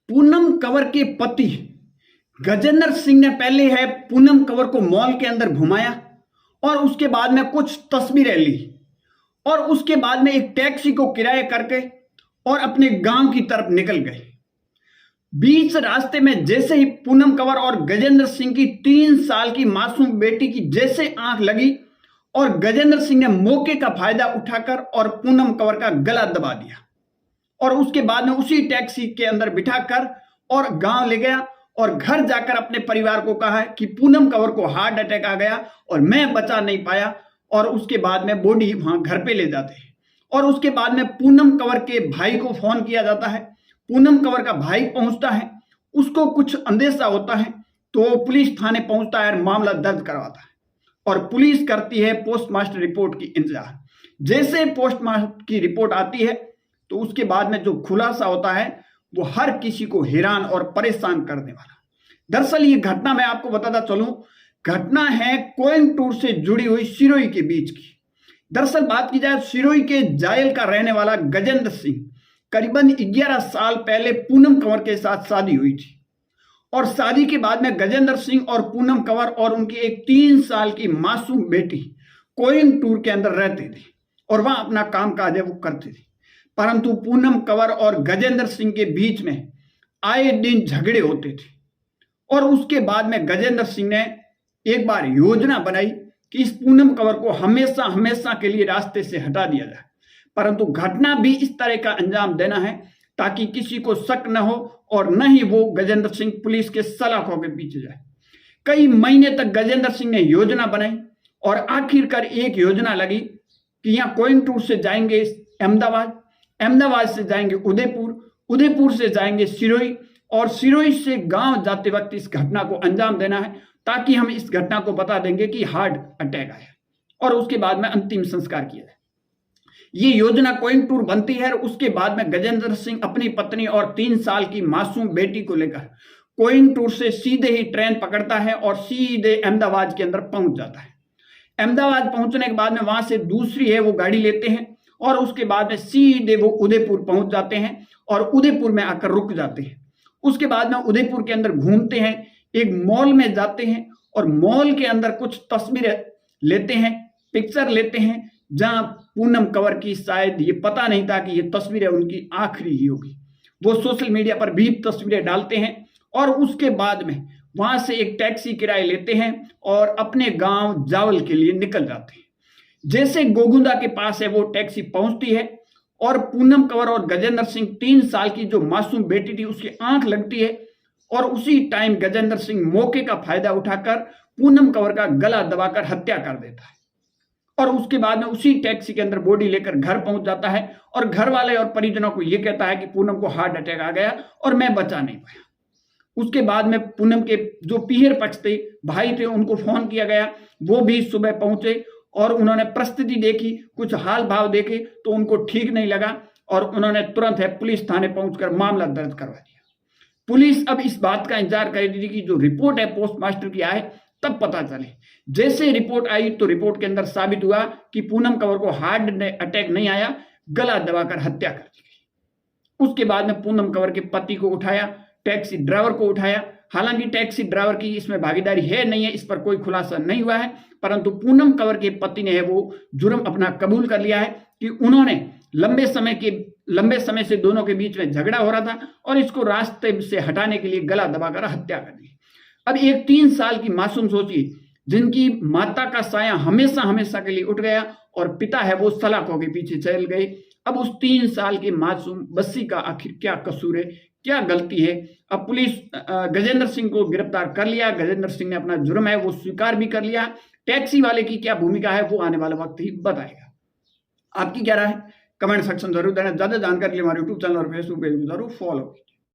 पूनम कंवर के पति गजेंद्र सिंह ने पहले है पूनम कंवर को मॉल के अंदर घुमाया और उसके बाद में कुछ तस्वीरें ली और उसके बाद में एक टैक्सी को किराए करके और अपने गांव की तरफ निकल गए। बीच रास्ते में जैसे ही पूनम कंवर और गजेंद्र सिंह की 3 साल की मासूम बेटी की जैसे आंख लगी और गजेंद्र सिंह ने मौके का फायदा उठाकर और पूनम कंवर का गला दबा दिया और उसके बाद में उसी टैक्सी के अंदर बिठाकर और गांव ले गया और घर जाकर अपने परिवार को कहा कि पूनम कंवर को हार्ट अटैक आ गया और मैं बचा नहीं पाया, और उसके बाद में बॉडी वहां घर पे ले जाते हैं। और उसके बाद में पूनम कंवर के भाई को फोन किया जाता है। पूनम कंवर का भाई पहुंचता है, उसको कुछ अंदेशा होता है तो पुलिस थाने पहुंचता है और मामला दर्ज करवाता है और पुलिस करती है पोस्टमास्टर रिपोर्ट की इंतजार। जैसे पोस्टमास्टर की रिपोर्ट आती है तो उसके बाद में जो खुलासा होता है वो हर किसी को हैरान और परेशान करने वाला। दरअसल ये घटना मैं आपको बताता चलूं, घटना है कोयंबटूर से जुड़ी हुई सिरोही के बीच की। दरअसल बात की जाए सिरोही के जायल का रहने वाला गजेंद्र सिंह, करीबन 11 साल पहले पूनम कंवर के साथ शादी हुई थी और शादी के बाद में गजेंद्र सिंह और पूनम कंवर और उनकी एक 3 साल की मासूम बेटी कोयंबटूर के अंदर रहते थे और वहां अपना काम काज है वो करते थे। परंतु पूनम कंवर और गजेंद्र सिंह के बीच में आए दिन झगड़े होते थे और उसके बाद में गजेंद्र सिंह ने एक बार योजना बनाई कि इस पूनम कंवर को हमेशा हमेशा के लिए रास्ते से हटा दिया जाए, परंतु घटना भी इस तरह का अंजाम देना है ताकि किसी को शक न हो और न ही वो गजेंद्र सिंह पुलिस के सलाखों के पीछे जाए। कई महीने तक गजेंद्र सिंह ने योजना बनाई और आखिरकार एक योजना लगी कि यहाँ कोयंबटूर से जाएंगे अहमदाबाद, अहमदाबाद से जाएंगे उदयपुर, उदयपुर से जाएंगे सिरोही और सिरोही से गांव जाते वक्त इस घटना को अंजाम देना है ताकि हम इस घटना को बता देंगे कि हार्ट अटैक आया और उसके बाद में अंतिम संस्कार किया जाए। ये योजना कोयंबटूर बनती है और उसके बाद में गजेंद्र सिंह अपनी पत्नी और 3 साल की मासूम बेटी को लेकर कोयंबटूर से सीधे ही ट्रेन पकड़ता है और सीधे अहमदाबाद के अंदर पहुंच जाता है। अहमदाबाद पहुंचने के बाद में वहां से दूसरी है वो गाड़ी लेते हैं और उसके बाद में सीधे वो उदयपुर पहुंच जाते हैं और उदयपुर में आकर रुक जाते हैं। उसके बाद में उदयपुर के अंदर घूमते हैं, एक मॉल में जाते हैं और मॉल के अंदर कुछ तस्वीरें लेते हैं, पिक्चर लेते हैं, जहां पूनम कंवर की शायद ये पता नहीं था कि ये तस्वीरें उनकी आखिरी ही होगी। वो सोशल मीडिया पर भी तस्वीरें डालते हैं और उसके बाद में वहां से एक टैक्सी किराए लेते हैं और अपने गांव जावल के लिए निकल जाते हैं। जैसे गोगुंदा के पास है वो टैक्सी पहुंचती है और पूनम कंवर और गजेंद्र सिंह 3 साल की जो मासूम बेटी थी उसकी आंख लगती है और उसी टाइम गजेंद्र सिंह मौके का फायदा उठाकर पूनम कंवर का गला दबाकर हत्या कर देता है और उसके बाद में उसी टैक्सी के अंदर बॉडी लेकर घर पहुंच जाता है और घर वाले और परिजनों को यह कहता है कि पूनम को हार्ट अटैक आ गया और मैं बचा नहीं पाया। उसके बाद में पूनम के जो पीहर पक्ष थे, भाई थे, उनको फोन किया गया, वो भी सुबह पहुंचे और उन्होंने परिस्थिति देखी, कुछ हाल भाव देखे तो उनको ठीक नहीं लगा और उन्होंने तुरंत है पुलिस थाने पहुंचकर मामला दर्ज करवा दिया। पुलिस अब इस बात का इंतजार कर रही थी कि जो रिपोर्ट है पोस्टमास्टर की आए तब पता चले। जैसे रिपोर्ट आई तो रिपोर्ट के अंदर साबित हुआ कि पूनम कंवर को हार्ट अटैक नहीं आया, गला दबाकर हत्या कर दी गई। उसके बाद में पूनम कंवर के पति को उठाया, टैक्सी ड्राइवर को उठाया। हालांकि टैक्सी ड्राइवर की इसमें भागीदारी है नहीं है, इस पर कोई खुलासा नहीं हुआ है, परंतु पूनम कंवर के पति ने है वो जुर्म अपना कबूल कर लिया है कि उन्होंने लंबे समय से दोनों के बीच में झगड़ा हो रहा था और इसको रास्ते से हटाने के लिए गला दबाकर हत्या कर दी। अब एक 3 साल की मासूम सोचिए, जिनकी माता का साया हमेशा हमेशा के लिए उठ गया और पिता है वो सलाखों के पीछे चल गए। अब उस 3 साल की मासूम बच्ची का आखिर क्या कसूर है, क्या गलती है? अब पुलिस गजेंद्र सिंह को गिरफ्तार कर लिया। गजेंद्र सिंह ने अपना जुर्म है वो स्वीकार भी कर लिया। टैक्सी वाले की क्या भूमिका है वो आने वाला वक्त ही बताएगा। आपकी क्या राय है? कमेंट सेक्शन जरूर देना। ज्यादा जानकारी के लिए हमारे यूट्यूब चैनल और फेसबुक पेज को जरूर फॉलो